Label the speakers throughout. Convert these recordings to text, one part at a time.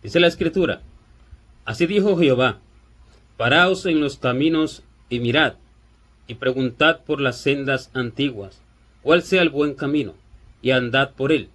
Speaker 1: Dice la Escritura: así dijo Jehová, paraos en los caminos y mirad, y preguntad por las sendas antiguas, cuál sea el buen camino, y andad por él,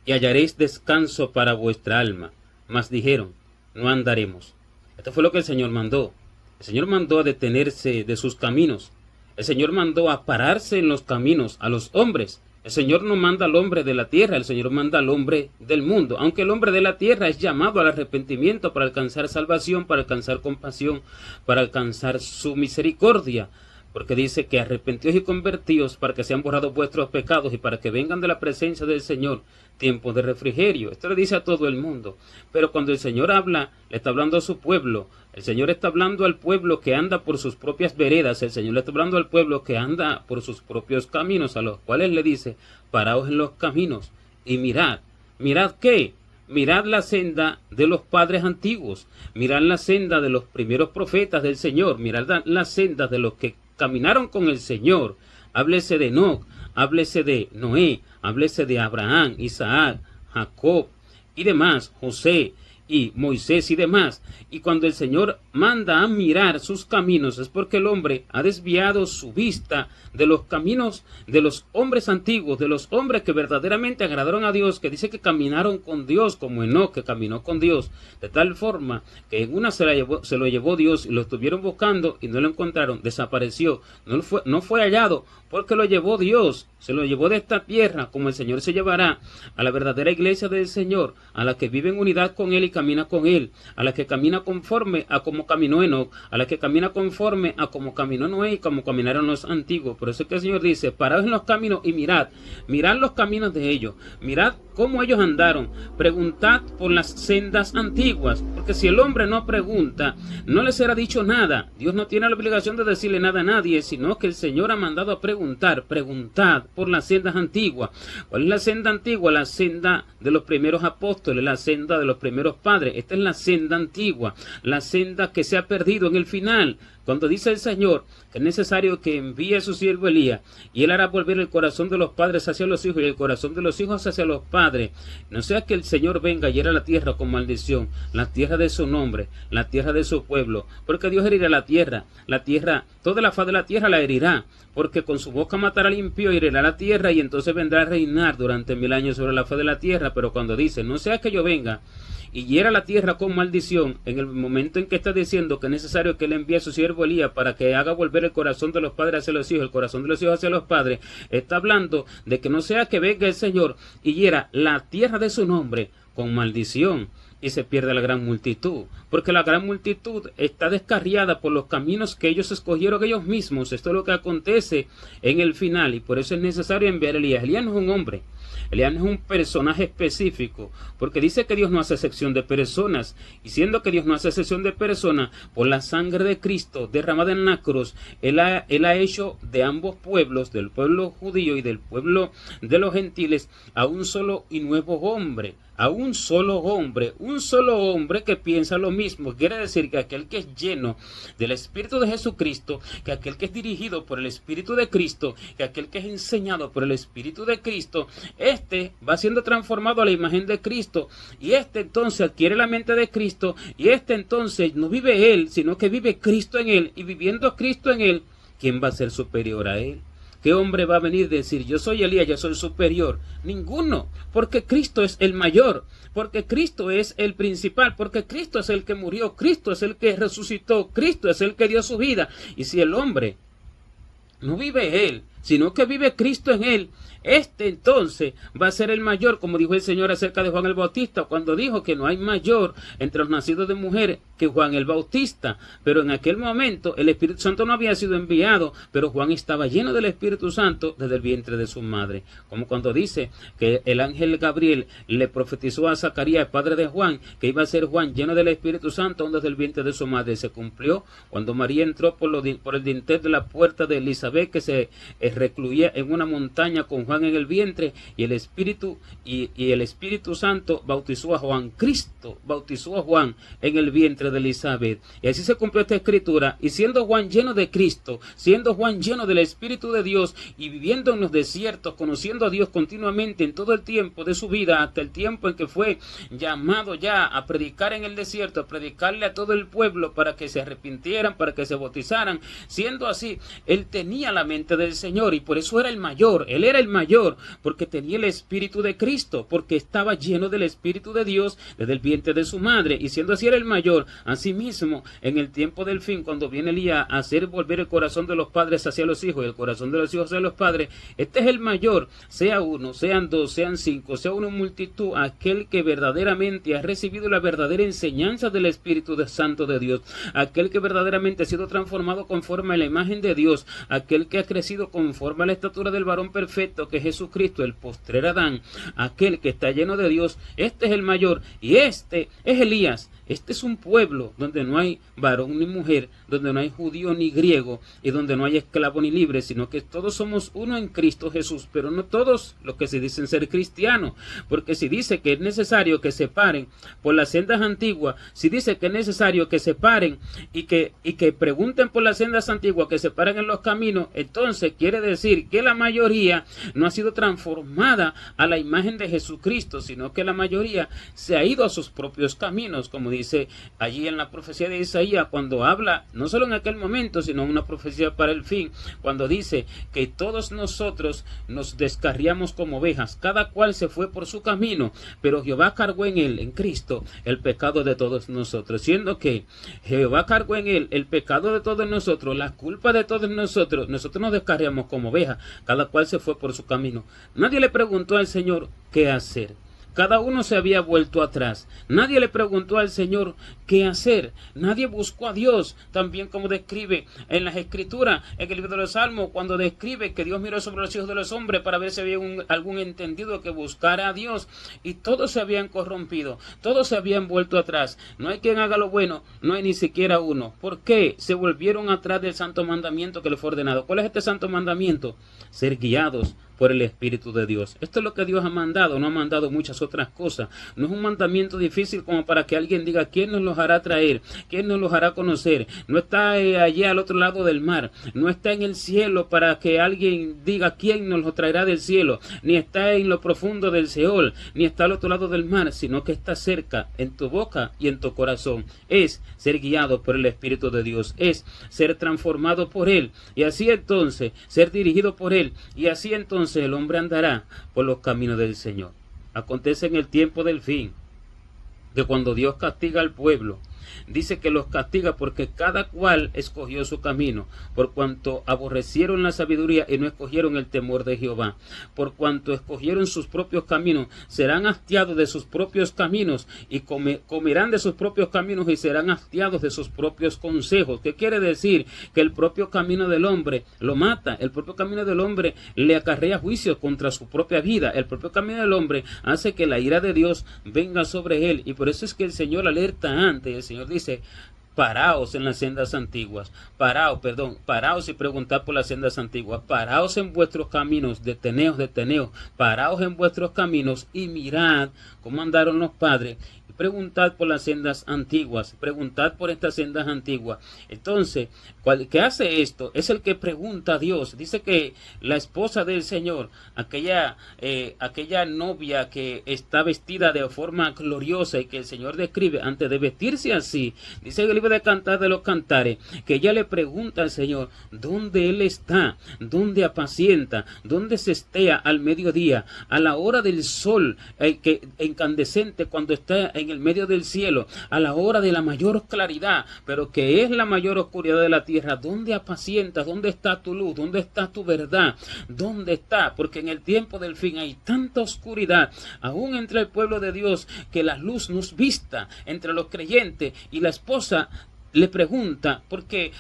Speaker 1: y hallaréis descanso para vuestra alma. Mas dijeron, no andaremos. Esto fue lo que el Señor mandó. El Señor mandó a detenerse de sus caminos. El Señor mandó a pararse en los caminos a los hombres. El Señor no manda al hombre de la tierra, el Señor manda al hombre del mundo. Aunque el hombre de la tierra es llamado al arrepentimiento para alcanzar salvación, para alcanzar compasión, para alcanzar su misericordia. Porque dice que arrepentíos y convertíos para que sean borrados vuestros pecados y para que vengan de la presencia del Señor tiempo de refrigerio. Esto le dice a todo el mundo. Pero cuando el Señor habla, le está hablando a su pueblo. El Señor está hablando al pueblo que anda por sus propias veredas. El Señor le está hablando al pueblo que anda por sus propios caminos, a los cuales le dice, paraos en los caminos y mirad. ¿Mirad qué? Mirad la senda de los padres antiguos. Mirad la senda de los primeros profetas del Señor. Mirad la senda de los que caminaron con el Señor. Háblese de Enoc, háblese de Noé, háblese de Abraham, Isaac, Jacob y demás, José y Moisés y demás. Y cuando el Señor manda a mirar sus caminos es porque el hombre ha desviado su vista de los caminos de los hombres antiguos, de los hombres que verdaderamente agradaron a Dios, que dice que caminaron con Dios, como Enoc, que caminó con Dios, de tal forma que en una se lo llevó Dios y lo estuvieron buscando y no lo encontraron, desapareció, no fue hallado, porque lo llevó Dios, se lo llevó de esta tierra, como el Señor se llevará a la verdadera iglesia del Señor, a la que vive en unidad con Él y camina con Él, a la que camina conforme a como caminó Enoc, a la que camina conforme a como caminó Noé y como caminaron los antiguos. Por eso es que el Señor dice, paraos en los caminos y mirad los caminos de ellos, mirad cómo ellos andaron, preguntad por las sendas antiguas, porque si el hombre no pregunta, no le será dicho nada. Dios no tiene la obligación de decirle nada a nadie, sino que el Señor ha mandado a preguntad por las sendas antiguas. ¿Cuál es la senda antigua? La senda de los primeros apóstoles, la senda de los primeros padres. Esta es la senda antigua, la senda que se ha perdido en el final. Cuando dice el Señor que es necesario que envíe a su siervo Elías y él hará volver el corazón de los padres hacia los hijos y el corazón de los hijos hacia los padres, no sea que el Señor venga y hiera la tierra con maldición, la tierra de su nombre, la tierra de su pueblo, porque Dios herirá la tierra, toda la faz de la tierra la herirá, porque con su boca matará al impío y herirá la tierra y entonces vendrá a reinar durante 1000 años sobre la faz de la tierra. Pero cuando dice, no sea que yo venga y hiera la tierra con maldición, en el momento en que está diciendo que es necesario que él envíe a su siervo Elías para que haga volver el corazón de los padres hacia los hijos, el corazón de los hijos hacia los padres, está hablando de que no sea que venga el Señor y hiera la tierra de su nombre con maldición y se pierde la gran multitud, porque la gran multitud está descarriada por los caminos que ellos escogieron ellos mismos. Esto es lo que acontece en el final y por eso es necesario enviar a Elías. Elías no es un hombre, Elías no es un personaje específico, porque dice que Dios no hace excepción de personas, y siendo que Dios no hace excepción de personas, por la sangre de Cristo derramada en la cruz, Él ha hecho de ambos pueblos, del pueblo judío y del pueblo de los gentiles, a un solo y nuevo hombre, a un solo hombre que piensa lo mismo. Quiere decir que aquel que es lleno del Espíritu de Jesucristo, que aquel que es dirigido por el Espíritu de Cristo, que aquel que es enseñado por el Espíritu de Cristo, este va siendo transformado a la imagen de Cristo, y este entonces adquiere la mente de Cristo, y este entonces no vive él, sino que vive Cristo en él, y viviendo Cristo en él, ¿quién va a ser superior a él? ¿Qué hombre va a venir a decir, yo soy Elías, yo soy superior? Ninguno, porque Cristo es el mayor, porque Cristo es el principal, porque Cristo es el que murió, Cristo es el que resucitó, Cristo es el que dio su vida. Y si el hombre no vive él, sino que vive Cristo en él, este entonces va a ser el mayor, como dijo el Señor acerca de Juan el Bautista, cuando dijo que no hay mayor entre los nacidos de mujer que Juan el Bautista. Pero en aquel momento el Espíritu Santo no había sido enviado, pero Juan estaba lleno del Espíritu Santo desde el vientre de su madre, como cuando dice que el ángel Gabriel le profetizó a Zacarías, padre de Juan, que iba a ser Juan lleno del Espíritu Santo desde el vientre de su madre. Se cumplió cuando María entró por el dintel de la puerta de Elizabeth, que se recluía en una montaña con Juan en el vientre, y el Espíritu Santo bautizó a Juan. Cristo bautizó a Juan en el vientre de Elizabeth. Y así se cumplió esta escritura. Y siendo Juan lleno de Cristo, siendo Juan lleno del Espíritu de Dios, y viviendo en los desiertos, conociendo a Dios continuamente en todo el tiempo de su vida, hasta el tiempo en que fue llamado ya a predicar en el desierto, a predicarle a todo el pueblo para que se arrepintieran, para que se bautizaran. Siendo así, él tenía la mente del Señor, y por eso era el mayor. Él era el mayor porque tenía el Espíritu de Cristo, porque estaba lleno del Espíritu de Dios desde el vientre de su madre, y siendo así era el mayor. Asimismo, en el tiempo del fin, cuando viene Elías a hacer volver el corazón de los padres hacia los hijos y el corazón de los hijos hacia los padres, este es el mayor, sea uno, sean dos, sean cinco, sea una multitud, aquel que verdaderamente ha recibido la verdadera enseñanza del Espíritu Santo de Dios, aquel que verdaderamente ha sido transformado conforme a la imagen de Dios, aquel que ha crecido conforme a la estatura del varón perfecto, que es Jesucristo, el postrer Adán, aquel que está lleno de Dios. Este es el mayor, y este es Elías. Este es un pueblo donde no hay varón ni mujer, donde no hay judío ni griego, y donde no hay esclavo ni libre, sino que todos somos uno en Cristo Jesús, pero no todos los que se dicen ser cristianos, porque si dice que es necesario que se paren por las sendas antiguas, si dice que es necesario que se paren y que pregunten por las sendas antiguas, que se paren en los caminos, entonces quiere decir que la mayoría no ha sido transformada a la imagen de Jesucristo, sino que la mayoría se ha ido a sus propios caminos, como dice allí en la profecía de Isaías, cuando habla, no solo en aquel momento, sino una profecía para el fin, cuando dice que todos nosotros nos descarriamos como ovejas, cada cual se fue por su camino, pero Jehová cargó en él, en Cristo, el pecado de todos nosotros, siendo que Jehová cargó en él el pecado de todos nosotros, la culpa de todos nosotros nos descarriamos como ovejas, cada cual se fue por su camino. Nadie le preguntó al Señor qué hacer. Cada uno se había vuelto atrás. Nadie le preguntó al Señor qué hacer. Nadie buscó a Dios, también como describe en las Escrituras, en el libro de los Salmos, cuando describe que Dios miró sobre los hijos de los hombres para ver si había algún entendido que buscara a Dios. Y todos se habían corrompido, todos se habían vuelto atrás. No hay quien haga lo bueno, no hay ni siquiera uno. ¿Por qué? Se volvieron atrás del santo mandamiento que les fue ordenado. ¿Cuál es este santo mandamiento? Ser guiados por el Espíritu de Dios. Esto es lo que Dios ha mandado, no ha mandado muchas otras cosas. No es un mandamiento difícil como para que alguien diga quién nos los hará traer, quién nos los hará conocer. No está allí al otro lado del mar, no está en el cielo para que alguien diga quién nos lo traerá del cielo, ni está en lo profundo del Seol, ni está al otro lado del mar, sino que está cerca, en tu boca y en tu corazón. Es ser guiado por el Espíritu de Dios, es ser transformado por Él, y así entonces ser dirigido por Él, y así entonces el hombre andará por los caminos del Señor. Acontece en el tiempo del fin, que cuando Dios castiga al pueblo, dice que los castiga porque cada cual escogió su camino, por cuanto aborrecieron la sabiduría y no escogieron el temor de Jehová. Por cuanto escogieron sus propios caminos, serán hastiados de sus propios caminos, y comerán de sus propios caminos y serán hastiados de sus propios consejos. ¿Qué quiere decir? Que el propio camino del hombre lo mata, el propio camino del hombre le acarrea juicio contra su propia vida, el propio camino del hombre hace que la ira de Dios venga sobre él, y por eso es que el Señor alerta antes. El Señor dice: paraos en las sendas antiguas, paraos y preguntad por las sendas antiguas, paraos en vuestros caminos, deteneos, paraos en vuestros caminos y mirad cómo andaron los padres, y preguntad por las sendas antiguas, preguntad por estas sendas antiguas. Entonces, el que hace esto es el que pregunta a Dios. Dice que la esposa del Señor, aquella novia que está vestida de forma gloriosa y que el Señor describe antes de vestirse así, dice en el libro de Cantar de los Cantares, que ella le pregunta al Señor dónde Él está, dónde apacienta, dónde se estea al mediodía, a la hora del sol que incandescente, cuando está en el medio del cielo, a la hora de la mayor claridad, pero que es la mayor oscuridad de la tierra. ¿Dónde apacientas? ¿Dónde está tu luz? ¿Dónde está tu verdad? ¿Dónde está? Porque en el tiempo del fin hay tanta oscuridad, aún entre el pueblo de Dios, que la luz nos vista entre los creyentes, y la esposa le pregunta, porque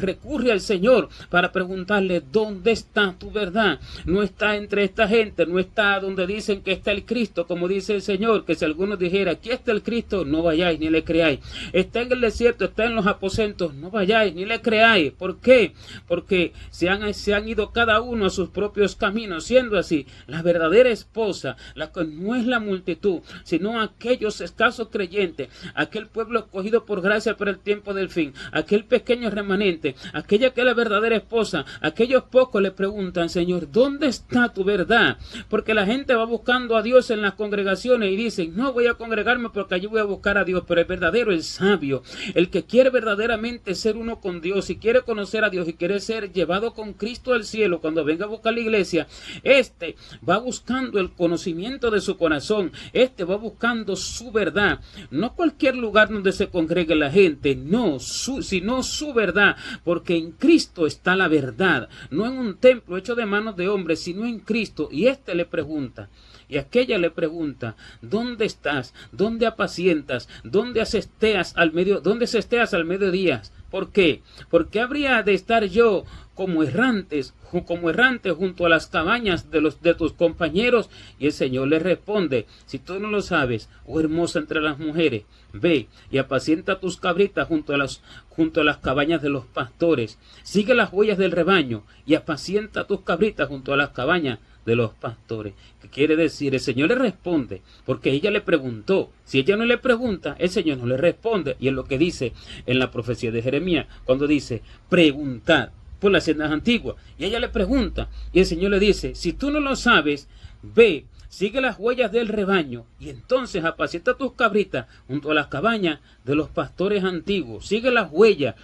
Speaker 1: recurre al Señor para preguntarle, ¿dónde está tu verdad? No está entre esta gente, no está donde dicen que está el Cristo, como dice el Señor, que si alguno dijera, aquí está el Cristo, no vayáis ni le creáis. Está en el desierto, está en los aposentos, no vayáis ni le creáis. ¿Por qué? Porque se han ido cada uno a sus propios caminos. Siendo así, la verdadera esposa, la que no es la multitud, sino aquellos escasos creyentes, aquel pueblo escogido por gracia para el tiempo del fin, aquel pequeño remanente, aquella que es la verdadera esposa, aquellos pocos le preguntan, Señor, ¿dónde está tu verdad? Porque la gente va buscando a Dios en las congregaciones y dicen, no voy a congregarme porque allí voy a buscar a Dios, pero el verdadero, el sabio, el que quiere verdaderamente ser uno con Dios y quiere conocer a Dios y quiere ser llevado con Cristo al cielo cuando venga a buscar la iglesia, este va buscando el conocimiento de su corazón, este va buscando su verdad, no cualquier lugar donde se congregue la gente, no, sino su verdad, porque en Cristo está la verdad, no en un templo hecho de manos de hombres, sino en Cristo. Y este le pregunta, y aquella le pregunta, ¿dónde estás? ¿Dónde apacientas? ¿Dónde se esteas al mediodía? ¿Por qué? ¿Por qué habría de estar yo como errante junto a las cabañas de tus compañeros? Y el Señor le responde, si tú no lo sabes, oh hermosa entre las mujeres, ve y apacienta tus cabritas junto a las cabañas de los pastores. Sigue las huellas del rebaño y apacienta tus cabritas junto a las cabañas de los pastores. ¿Qué quiere decir? El Señor le responde, porque ella le preguntó. Si ella no le pregunta, el Señor no le responde. Y es lo que dice en la profecía de Jeremías, cuando dice, preguntad por las sendas antiguas. Y ella le pregunta, y el Señor le dice, si tú no lo sabes, ve, sigue las huellas del rebaño, y entonces apacienta tus cabritas junto a las cabañas de los pastores antiguos. Sigue las huellas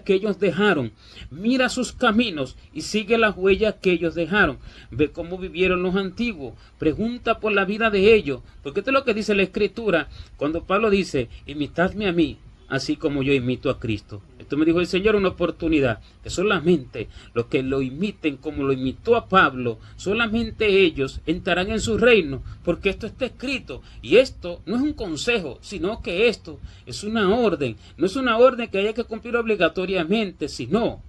Speaker 1: que ellos dejaron. Mira sus caminos y sigue las huellas que ellos dejaron. Ve cómo vivieron los antiguos. Pregunta por la vida de ellos. Porque esto es lo que dice la Escritura cuando Pablo dice, imitadme a mí, así como yo imito a Cristo. Esto me dijo el Señor, una oportunidad, que solamente los que lo imiten como lo imitó a Pablo, solamente ellos entrarán en su reino, porque esto está escrito. Y esto no es un consejo, sino que esto es una orden. No es una orden que haya que cumplir obligatoriamente, sino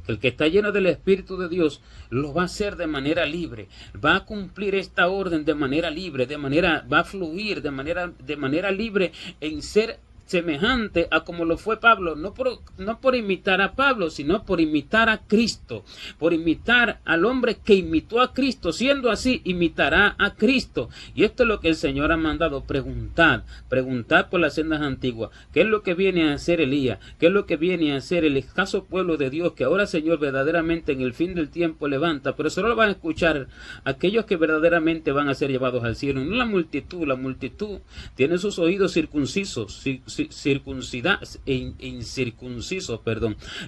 Speaker 1: que el que está lleno del Espíritu de Dios lo va a hacer de manera libre, va a cumplir esta orden de manera libre, va a fluir de manera libre en ser semejante a como lo fue Pablo, no por imitar a Pablo, sino por imitar a Cristo, por imitar al hombre que imitó a Cristo. Siendo así, imitará a Cristo. Y esto es lo que el Señor ha mandado, preguntar por las sendas antiguas. ¿Qué es lo que viene a hacer Elías? ¿Qué es lo que viene a hacer el escaso pueblo de Dios que ahora, Señor, verdaderamente en el fin del tiempo levanta? Pero solo lo van a escuchar aquellos que verdaderamente van a ser llevados al cielo, no la multitud. La multitud tiene sus oídos circuncisos, incircuncisos.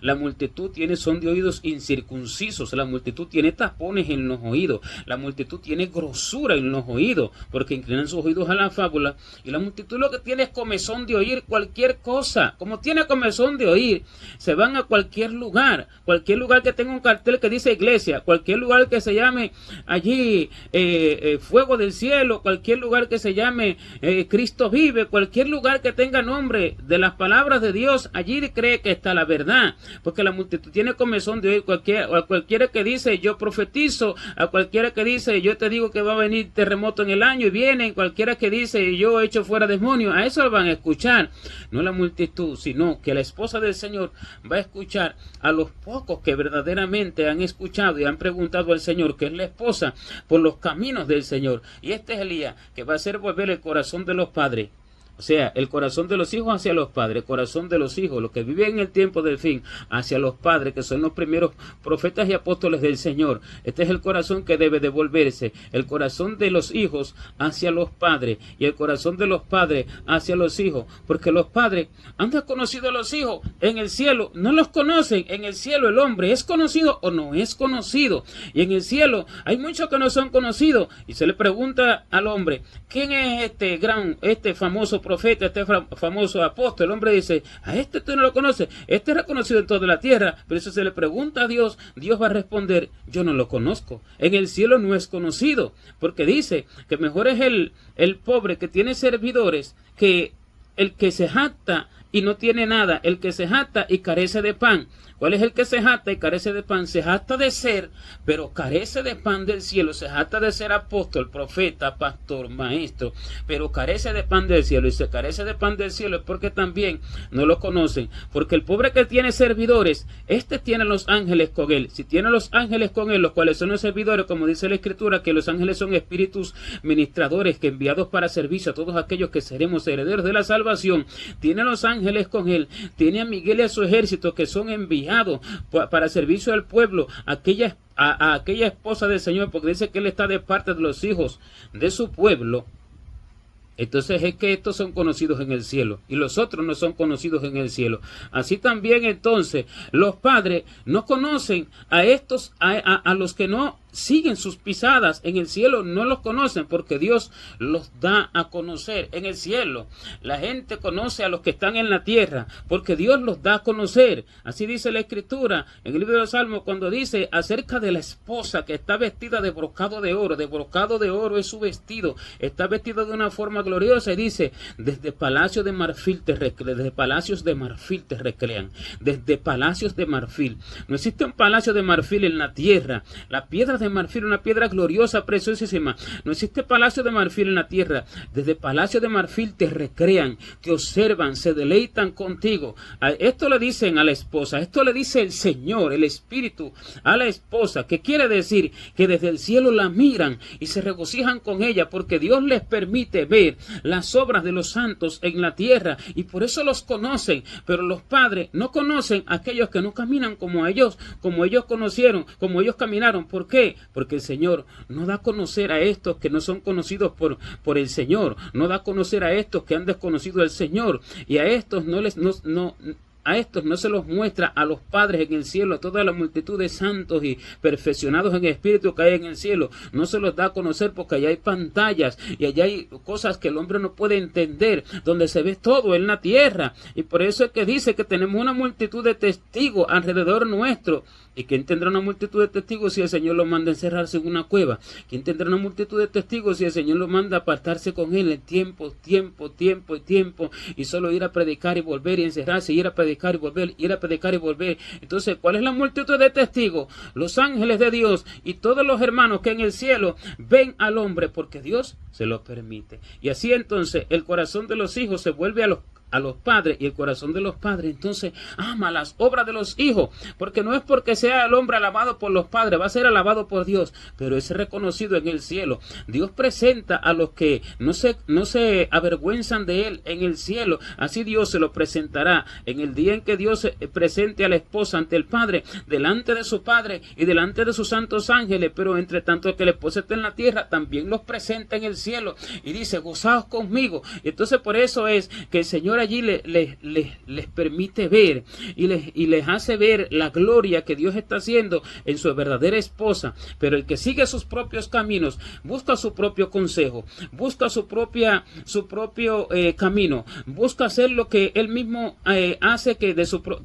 Speaker 1: La multitud son de oídos incircuncisos. La multitud tiene tapones en los oídos. La multitud tiene grosura en los oídos, porque inclinan sus oídos a la fábula. Y la multitud lo que tiene es comezón de oír cualquier cosa. Como tiene comezón de oír, se van a cualquier lugar que tenga un cartel que dice iglesia, cualquier lugar que se llame allí fuego del cielo, cualquier lugar que se llame Cristo vive, cualquier lugar que tenga nombre de las palabras de Dios, allí cree que está la verdad, porque la multitud tiene comezón de oír. A cualquiera que dice yo profetizo, a cualquiera que dice yo te digo que va a venir terremoto en el año y viene, cualquiera que dice yo echo fuera demonios, a eso lo van a escuchar. No la multitud, sino que la esposa del Señor va a escuchar a los pocos que verdaderamente han escuchado y han preguntado al Señor, que es la esposa, por los caminos del Señor. Y este es Elías, que va a hacer volver el corazón de los padres, o sea, el corazón de los hijos hacia los padres, el corazón de los hijos, los que viven en el tiempo del fin, hacia los padres, que son los primeros profetas y apóstoles del Señor. Este es el corazón que debe devolverse, el corazón de los hijos hacia los padres y el corazón de los padres hacia los hijos, porque los padres han desconocido a los hijos. En el cielo no los conocen. En el cielo el hombre es conocido o no es conocido, y en el cielo hay muchos que no son conocidos. Y se le pregunta al hombre, ¿quién es este famoso profeta, este famoso apóstol? El hombre dice, a este tú no lo conoces, este es reconocido en toda la tierra. Pero eso se le pregunta a Dios, Dios va a responder, yo no lo conozco. En el cielo no es conocido, porque dice que mejor es el pobre que tiene servidores que el que se jacta y no tiene nada, el que se jacta y carece de pan. ¿Cuál es el que se jacta y carece de pan? Se jacta de ser, pero carece de pan del cielo. Se jacta de ser apóstol, profeta, pastor, maestro, pero carece de pan del cielo. Y se carece de pan del cielo es porque también no lo conocen. Porque el pobre que tiene servidores, este tiene los ángeles con él. Si tiene los ángeles con él, los cuales son los servidores, como dice la Escritura, que los ángeles son espíritus ministradores que enviados para servicio a todos aquellos que seremos herederos de la salvación. Tiene los ángeles con él. Tiene a Miguel y a su ejército que son enviados para servicio al pueblo, a aquella esposa del Señor, porque dice que él está de parte de los hijos de su pueblo. Entonces es que estos son conocidos en el cielo y los otros no son conocidos en el cielo. Así también entonces los padres no conocen a estos, a los que no siguen sus pisadas en el cielo, no los conocen porque Dios los da a conocer. En el cielo la gente conoce a los que están en la tierra porque Dios los da a conocer. Así dice la Escritura en el libro de los Salmos cuando dice acerca de la esposa que está vestida de brocado de oro es su vestido, está vestida de una forma gloriosa, y dice desde palacios de marfil te recrean, desde palacios de marfil te recrean, desde palacios de marfil. No existe un palacio de marfil en la tierra. La piedra de marfil, una piedra gloriosa, preciosísima. No existe palacio de marfil en la tierra. Desde palacio de marfil te recrean, te observan, se deleitan contigo. Esto le dicen a la esposa, esto le dice el Señor, el Espíritu, a la esposa, que quiere decir que desde el cielo la miran y se regocijan con ella, porque Dios les permite ver las obras de los santos en la tierra, y por eso los conocen. Pero los padres no conocen a aquellos que no caminan como ellos conocieron, como ellos caminaron. ¿Por qué? Porque el Señor no da a conocer a estos que no son conocidos por el Señor, no da a conocer a estos que han desconocido al Señor, y a estos a estos no se los muestra a los padres en el cielo, a toda la multitud de santos y perfeccionados en espíritu que hay en el cielo. No se los da a conocer porque allá hay pantallas y allá hay cosas que el hombre no puede entender, donde se ve todo en la tierra. Y por eso es que dice que tenemos una multitud de testigos alrededor nuestro. ¿Y quién tendrá una multitud de testigos si el Señor lo manda a encerrarse en una cueva? ¿Quién tendrá una multitud de testigos si el Señor lo manda a apartarse con él en tiempo, y solo ir a predicar y volver y encerrarse, ir a predicar y volver, ir a predicar y volver? Entonces, ¿cuál es la multitud de testigos? Los ángeles de Dios y todos los hermanos que en el cielo ven al hombre porque Dios se lo permite. Y así entonces el corazón de los hijos se vuelve a los padres, y el corazón de los padres entonces ama las obras de los hijos, porque no es porque sea el hombre alabado por los padres, va a ser alabado por Dios, pero es reconocido en el cielo. Dios presenta a los que no se avergüenzan de él en el cielo. Así Dios se lo presentará en el día en que Dios presente a la esposa ante el Padre, delante de su Padre y delante de sus santos ángeles. Pero entre tanto que la esposa está en la tierra, también los presenta en el cielo y dice: gozaos conmigo. Y entonces por eso es que el Señor allí les permite ver y les hace ver la gloria que Dios está haciendo en su verdadera esposa. Pero el que sigue sus propios caminos, busca su propio consejo, busca su propio camino, busca hacer lo que él mismo hace, que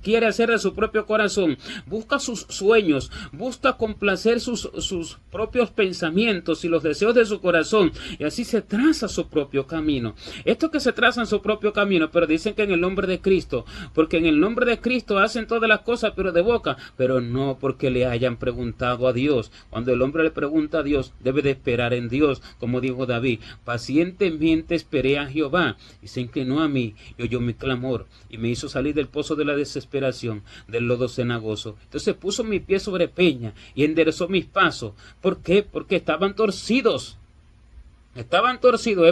Speaker 1: quiere hacer de su propio corazón, busca sus sueños, busca complacer sus propios pensamientos y los deseos de su corazón, y así se traza su propio camino. Esto que se traza en su propio camino, pero dicen que en el nombre de Cristo, porque en el nombre de Cristo hacen todas las cosas, pero de boca, pero no porque le hayan preguntado a Dios. Cuando el hombre le pregunta a Dios, debe de esperar en Dios, como dijo David: pacientemente esperé a Jehová, y se inclinó a mí, y oyó mi clamor, y me hizo salir del pozo de la desesperación, del lodo cenagoso. Entonces puso mi pie sobre peña, y enderezó mis pasos. ¿Por qué? Porque estaban torcidos. Es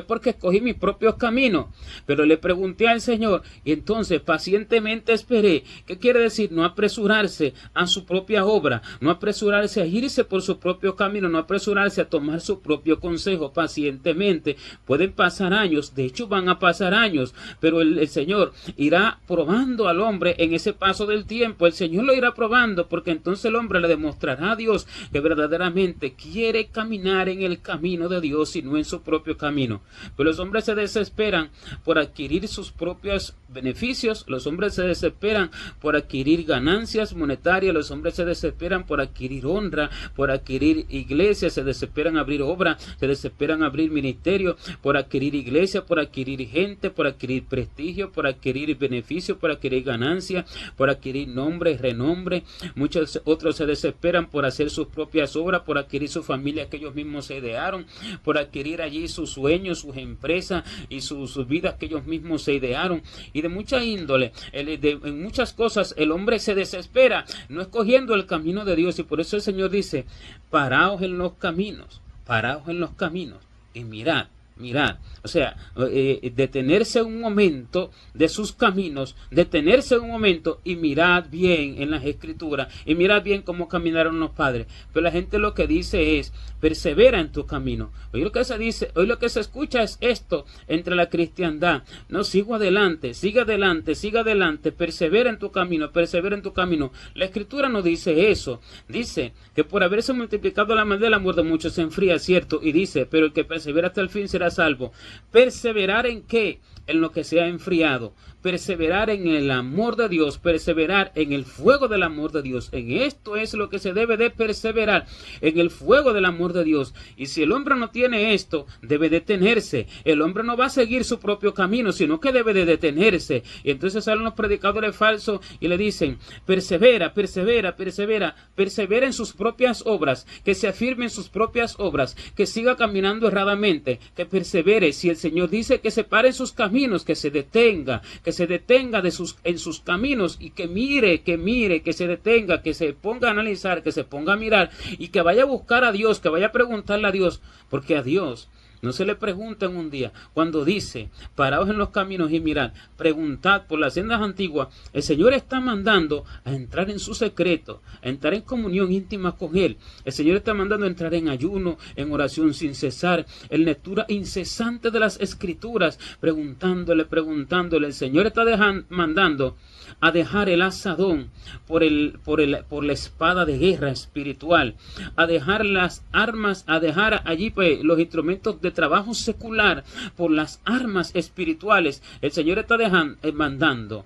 Speaker 1: porque escogí mis propios caminos. Pero le pregunté al Señor, y entonces pacientemente esperé. ¿Qué quiere decir? No apresurarse a su propia obra, no apresurarse a irse por su propio camino, no apresurarse a tomar su propio consejo. Pacientemente. Pueden pasar años, de hecho van a pasar años, pero el Señor irá probando al hombre en ese paso del tiempo. El Señor lo irá probando, porque entonces el hombre le demostrará a Dios que verdaderamente quiere caminar en el camino de Dios y no en su propio camino. Pero los hombres se desesperan por adquirir sus propios beneficios, los hombres se desesperan por adquirir ganancias monetarias, los hombres se desesperan por adquirir honra, por adquirir iglesias, se desesperan abrir obra, se desesperan abrir ministerio, por adquirir iglesia, por adquirir gente, por adquirir prestigio, por adquirir beneficio, por adquirir ganancia, por adquirir nombre, renombre. Muchos otros se desesperan por hacer sus propias obras, por adquirir su familia que ellos mismos se idearon, por adquirir allí sus sueños, sus empresas y sus vidas que ellos mismos se idearon, y de mucha índole, en muchas cosas el hombre se desespera, no escogiendo el camino de Dios, y por eso el Señor dice, paraos en los caminos y mirad. O sea, detenerse un momento de sus caminos, detenerse un momento y mirad bien en las escrituras y mirad bien cómo caminaron los padres. Pero la gente lo que dice es, persevera en tu camino. Hoy lo que se dice, hoy lo que se escucha es esto entre la cristiandad. No, sigue adelante, persevera en tu camino. La escritura no dice eso. Dice que por haberse multiplicado la maldad, el amor de muchos se enfría, cierto, y dice, pero el que persevera hasta el fin será salvo. ¿Perseverar en qué? En lo que se ha enfriado. Perseverar en el amor de Dios, perseverar en el fuego del amor de Dios. En esto es lo que se debe de perseverar, en el fuego del amor de Dios. Y si el hombre no tiene esto, debe detenerse. El hombre no va a seguir su propio camino, sino que debe de detenerse. Y entonces salen los predicadores falsos y le dicen, persevera en sus propias obras, que se afirme en sus propias obras, que siga caminando erradamente, que persevere. Si el Señor dice que se pare en sus caminos, que se detenga en sus caminos y que mire, que se detenga, que se ponga a analizar, que se ponga a mirar y que vaya a buscar a Dios, que vaya a preguntarle a Dios, porque a Dios no se le pregunta en un día. Cuando dice, paraos en los caminos y mirad, preguntad por las sendas antiguas, el Señor está mandando a entrar en su secreto, a entrar en comunión íntima con Él. El Señor está mandando a entrar en ayuno, en oración sin cesar, en lectura incesante de las escrituras, preguntándole. El Señor está mandando a dejar el asadón por la espada de guerra espiritual, a dejar las armas, a dejar allí los instrumentos de trabajo secular por las armas espirituales. El Señor está mandando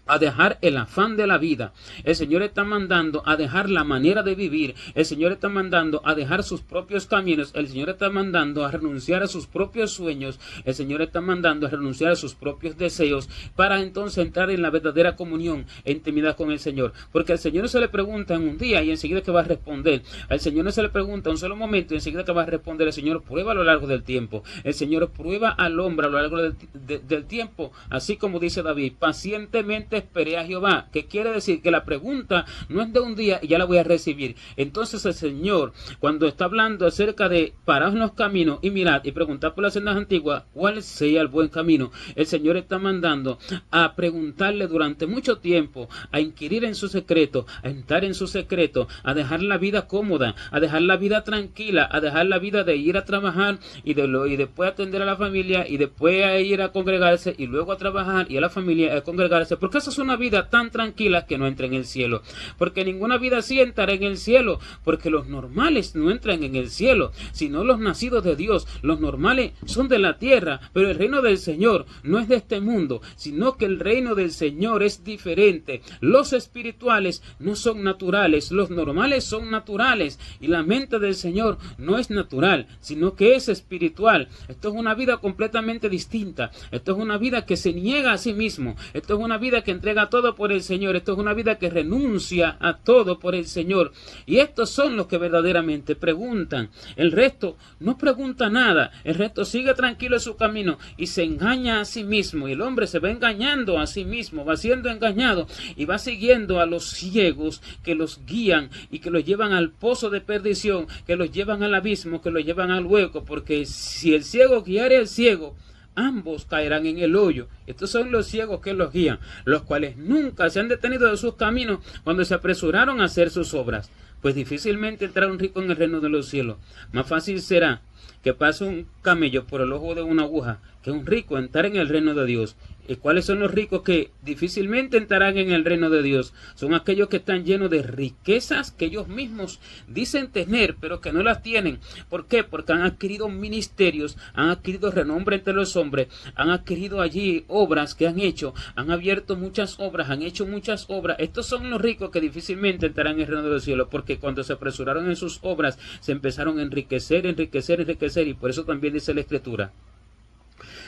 Speaker 1: a dejar el afán de la vida. El Señor está mandando a dejar la manera de vivir. El Señor está mandando a dejar sus propios caminos. El Señor está mandando a renunciar a sus propios sueños. El Señor está mandando a renunciar a sus propios deseos para entonces entrar en la verdadera comunión e intimidad con el Señor. Porque al Señor no se le pregunta en un día y enseguida que va a responder. Al Señor no se le pregunta un solo momento y enseguida que va a responder. El Señor prueba a lo largo del tiempo. El Señor prueba al hombre a lo largo del tiempo. Así como dice David, pacientemente esperé a Jehová, que quiere decir que la pregunta no es de un día y ya la voy a recibir. Entonces el Señor, cuando está hablando acerca de paraos en los caminos y mirad y preguntad por las sendas antiguas cuál sea el buen camino, el Señor está mandando a preguntarle durante mucho tiempo, a inquirir en su secreto, a entrar en su secreto, a dejar la vida cómoda, a dejar la vida tranquila, a dejar la vida de ir a trabajar y después atender a la familia y después a ir a congregarse y luego a trabajar y a la familia a congregarse, porque eso es una vida tan tranquila que no entra en el cielo, porque ninguna vida así entrará en el cielo, porque los normales no entran en el cielo, sino los nacidos de Dios. Los normales son de la tierra, pero el reino del Señor no es de este mundo, sino que el reino del Señor es diferente. Los espirituales no son naturales, los normales son naturales, y la mente del Señor no es natural, sino que es espiritual. Esto es una vida completamente distinta. Esto es una vida que se niega a sí mismo. Esto es una vida que entrega todo por el Señor. Esto es una vida que renuncia a todo por el Señor. Y estos son los que verdaderamente preguntan. El resto no pregunta nada. El resto sigue tranquilo en su camino y se engaña a sí mismo. Y el hombre se va engañando a sí mismo, va siendo engañado y va siguiendo a los ciegos que los guían y que los llevan al pozo de perdición, que los llevan al abismo, que los llevan al hueco. Porque si el ciego guiare al ciego, ambos caerán en el hoyo. Estos son los ciegos que los guían, los cuales nunca se han detenido de sus caminos cuando se apresuraron a hacer sus obras. Pues difícilmente entrará un rico en el reino de los cielos. Más fácil será que pasa un camello por el ojo de una aguja que un rico entrar en el reino de Dios? ¿Y cuáles son los ricos que difícilmente entrarán en el reino de Dios? Son aquellos que están llenos de riquezas que ellos mismos dicen tener, pero que no las tienen. ¿Por qué? Porque han adquirido ministerios, han adquirido renombre entre los hombres, han adquirido allí obras que han hecho, han abierto muchas obras, han hecho muchas obras. Estos son los ricos que difícilmente entrarán en el reino de los cielos, porque cuando se apresuraron en sus obras, se empezaron a enriquecer, enriquecer, enriquecer, y por eso también dice la Escritura: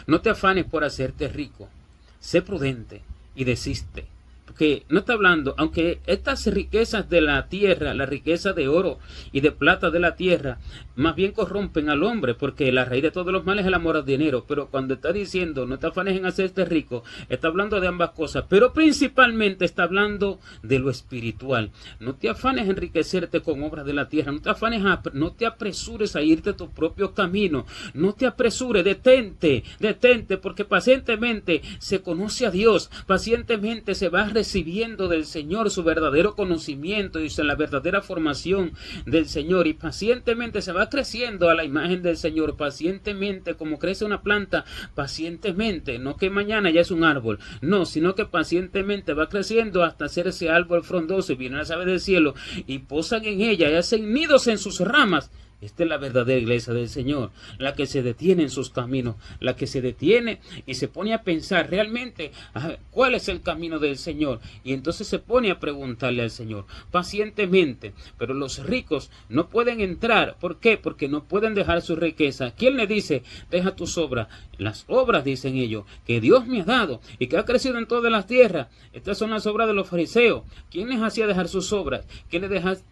Speaker 1: no te afanes por hacerte rico. Sé prudente y desiste. Porque no está hablando, aunque estas riquezas de la tierra, la riqueza de oro y de plata de la tierra, más bien corrompen al hombre, porque la raíz de todos los males es el amor al dinero. Pero cuando está diciendo no te afanes en hacerte rico, está hablando de ambas cosas, pero principalmente está hablando de lo espiritual. No te afanes en enriquecerte con obras de la tierra, no te apresures a irte a tu propio camino, no te apresures, detente, porque pacientemente se conoce a Dios, pacientemente se va recibiendo del Señor su verdadero conocimiento y la verdadera formación del Señor, y pacientemente se va creciendo a la imagen del Señor, pacientemente, como crece una planta, pacientemente, no que mañana ya es un árbol, no, sino que pacientemente va creciendo hasta hacer ese árbol frondoso, y vienen las aves del cielo y posan en ella y hacen nidos en sus ramas. Esta es la verdadera iglesia del Señor, la que se detiene en sus caminos, la que se detiene y se pone a pensar realmente cuál es el camino del Señor, y entonces se pone a preguntarle al Señor pacientemente. Pero los ricos no pueden entrar. ¿Por qué? Porque no pueden dejar su riqueza. ¿Quién le dice deja tus obras? Las obras, dicen ellos, que Dios me ha dado y que ha crecido en todas las tierras. Estas son las obras de los fariseos. ¿Quién les hacía dejar sus obras? ¿Quién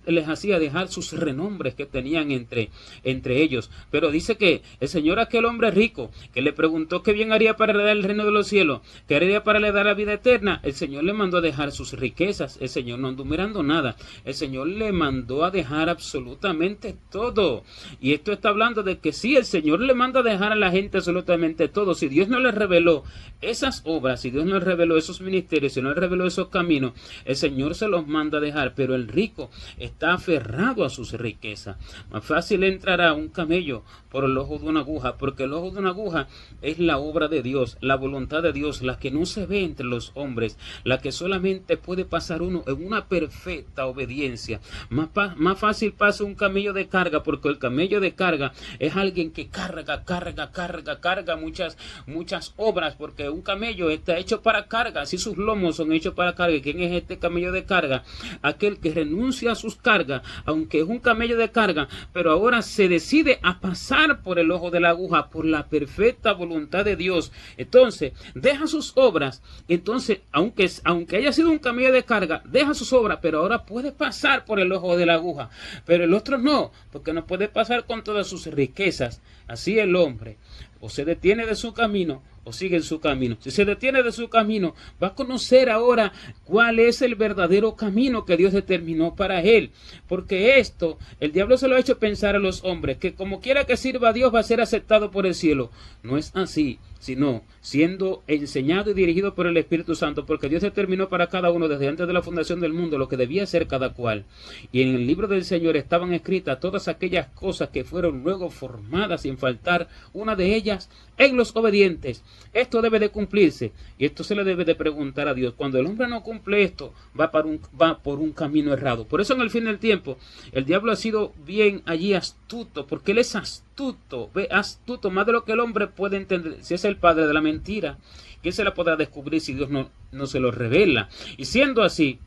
Speaker 1: les hacía dejar sus renombres que tenían entre ellos? Pero dice que el Señor, aquel hombre rico que le preguntó qué bien haría para heredar el reino de los cielos, qué haría para heredar la vida eterna, el Señor le mandó a dejar sus riquezas. El Señor no andó mirando nada, el Señor le mandó a dejar absolutamente todo. Y esto está hablando de que sí, el Señor le manda a dejar a la gente absolutamente todo. Si Dios no le reveló esas obras, si Dios no le reveló esos ministerios, si no le reveló esos caminos, el Señor se los manda a dejar. Pero el rico está aferrado a sus riquezas. Más fácil entrará un camello por el ojo de una aguja, porque el ojo de una aguja es la obra de Dios, la voluntad de Dios, la que no se ve entre los hombres, la que solamente puede pasar uno en una perfecta obediencia. Más fácil pasa un camello de carga, porque el camello de carga es alguien que carga muchas obras, porque un camello está hecho para carga, así sus lomos son hechos para carga. ¿Quién es este camello de carga? Aquel que renuncia a sus cargas, aunque es un camello de carga, pero ahora se decide a pasar por el ojo de la aguja, por la perfecta voluntad de Dios. Entonces deja sus obras. Entonces aunque haya sido un camello de carga, deja sus obras, pero ahora puede pasar por el ojo de la aguja. Pero el otro no, porque no puede pasar con todas sus riquezas. Así el hombre o se detiene de su camino o sigue en su camino. Si se detiene de su camino, va a conocer ahora cuál es el verdadero camino que Dios determinó para él. Porque esto, el diablo se lo ha hecho pensar a los hombres, que como quiera que sirva a Dios va a ser aceptado por el cielo. No es así, sino siendo enseñado y dirigido por el Espíritu Santo, porque Dios determinó para cada uno desde antes de la fundación del mundo lo que debía ser cada cual. Y en el libro del Señor estaban escritas todas aquellas cosas que fueron luego formadas, sin faltar una de ellas, en los obedientes. Esto debe de cumplirse, y esto se le debe de preguntar a Dios. Cuando el hombre no cumple esto, va por un camino errado. Por eso en el fin del tiempo, el diablo ha sido bien allí astuto, porque él es astuto, más de lo que el hombre puede entender. Si es el padre de la mentira, ¿quién se la podrá descubrir si Dios no se lo revela? Y siendo así,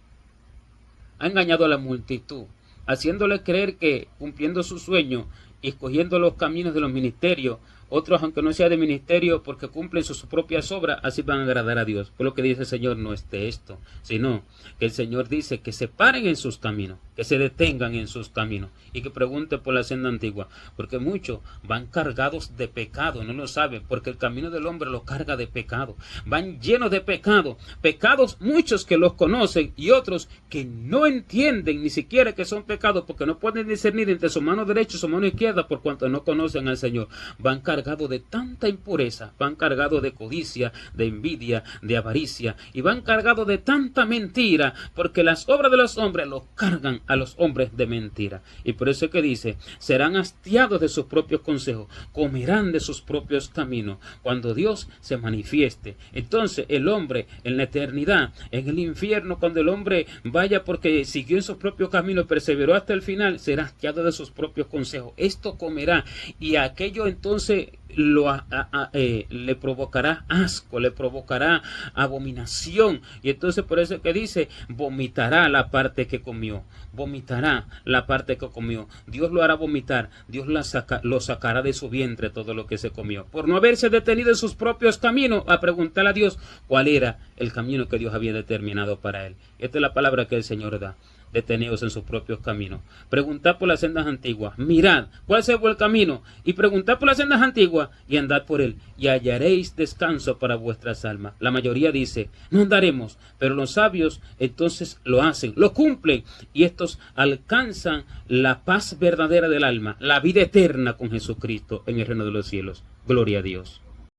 Speaker 1: ha engañado a la multitud, haciéndole creer que cumpliendo su sueño y escogiendo los caminos de los ministerios, otros, aunque no sea de ministerio, porque cumplen sus propias obras, así van a agradar a Dios. Por lo que dice el Señor, no es de esto, sino que el Señor dice que se paren en sus caminos, que se detengan en sus caminos y que pregunten por la senda antigua, porque muchos van cargados de pecado, no lo saben, porque el camino del hombre lo carga de pecado, van llenos de pecado, pecados muchos que los conocen y otros que no entienden ni siquiera que son pecados, porque no pueden discernir entre su mano derecha y su mano izquierda, izquierda, por cuanto no conocen al Señor, van cargados de tanta impureza, van cargados de codicia, de envidia, de avaricia, y van cargados de tanta mentira, porque las obras de los hombres los cargan a los hombres de mentira. Y por eso es que dice, serán hastiados de sus propios consejos, comerán de sus propios caminos, cuando Dios se manifieste. Entonces el hombre en la eternidad, en el infierno, cuando el hombre vaya porque siguió en sus propios caminos, perseveró hasta el final, será hastiado de sus propios consejos. Esto comerá, y aquello entonces le provocará asco, le provocará abominación. Y entonces por eso es que dice, vomitará la parte que comió, vomitará la parte que comió. Dios lo hará vomitar, Dios lo sacará de su vientre todo lo que se comió, por no haberse detenido en sus propios caminos a preguntarle a Dios cuál era el camino que Dios había determinado para él. Esta es la palabra que el Señor da: deteneos en sus propios caminos. Preguntad por las sendas antiguas, mirad cuál es el buen camino, y preguntad por las sendas antiguas, y andad por él, y hallaréis descanso para vuestras almas. La mayoría dice, no andaremos, pero los sabios entonces lo hacen, lo cumplen, y estos alcanzan la paz verdadera del alma, la vida eterna con Jesucristo en el reino de los cielos. Gloria a Dios.